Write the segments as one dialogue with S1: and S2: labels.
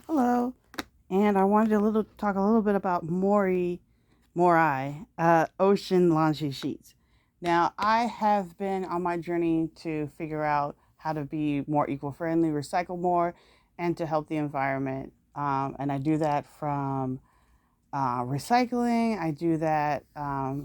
S1: Hello, and I wanted to talk a little bit about Morei, ocean laundry sheets. Now, I have been on my journey to figure out how to be more eco-friendly, recycle more, and to help the environment. And I do that from recycling. I do that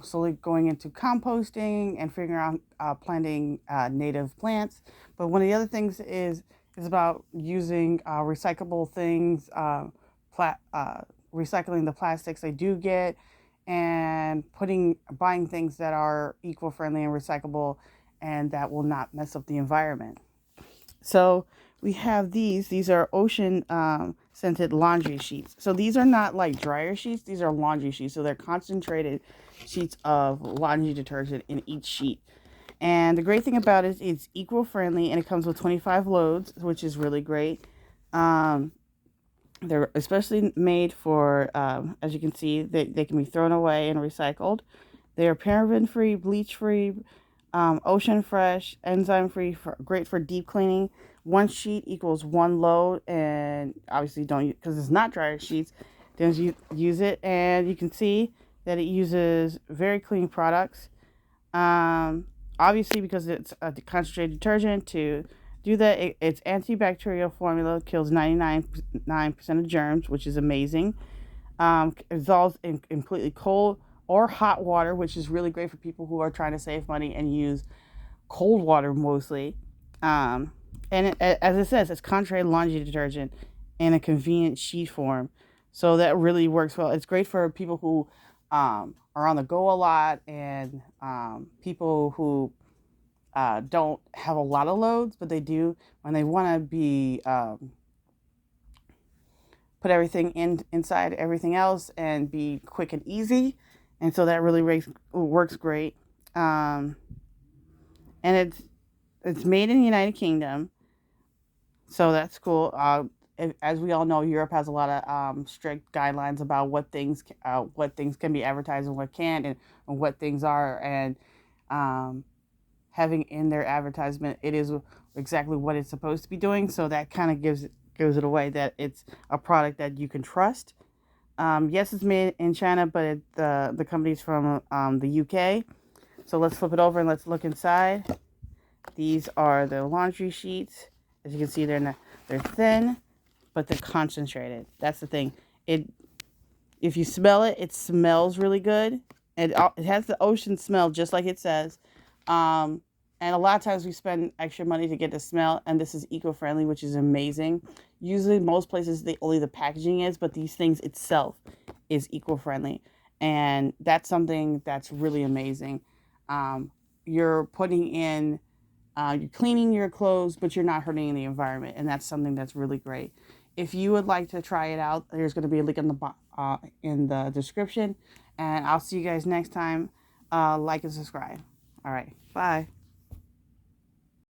S1: slowly going into composting and figuring out planting native plants. But one of the other things is about using recyclable things, pla- uh, recycling the plastics I do get, and buying things that are eco-friendly and recyclable, and that will not mess up the environment. So we have these. These are ocean scented laundry sheets. So these are not like dryer sheets. These are laundry sheets. So they're concentrated sheets of laundry detergent in each sheet. And the great thing about it is it's eco-friendly and it comes with 25 loads, which is really great. Um, they're especially made for, as you can see, they can be thrown away and recycled. They are paraben-free, bleach-free, ocean fresh, enzyme free, great for deep cleaning. One sheet equals one load, and obviously don't use, because it's not dryer sheets. Don't use it, and you can see that it uses very clean products. Obviously, because it's a concentrated detergent, to do that, it's antibacterial formula, kills 99% of germs, which is amazing. Dissolves in completely cold or hot water, which is really great for people who are trying to save money and use cold water mostly. Um, as it says, it's concentrated laundry detergent in a convenient sheet form. So that really works well. It's great for people who are on the go a lot, and people who don't have a lot of loads, but they do when they want to be put everything inside everything else and be quick and easy. And so that really works great. Um, and it's made in the United Kingdom, so that's cool. As we all know, Europe has a lot of strict guidelines about what things can be advertised and what can't, and what things are. And um, having in their advertisement, it is exactly what it's supposed to be doing. So that kind of gives it away that it's a product that you can trust. Yes, it's made in China, but the company's from the UK. So let's flip it over and let's look inside. These are the laundry sheets. As you can see, they're thin, but they're concentrated. That's the thing. It If you smell it, it smells really good. It has the ocean smell, just like it says. Um, and a lot of times we spend extra money to get the smell, and this is eco-friendly, which is amazing. Usually, most places only the packaging is, but these things itself is eco-friendly, and that's something that's really amazing. Um, you're putting in, you're cleaning your clothes, but you're not hurting the environment, and that's something that's really great. If you would like to try it out, there's going to be a link in the description, and I'll see you guys next time. Like and subscribe. All right, bye.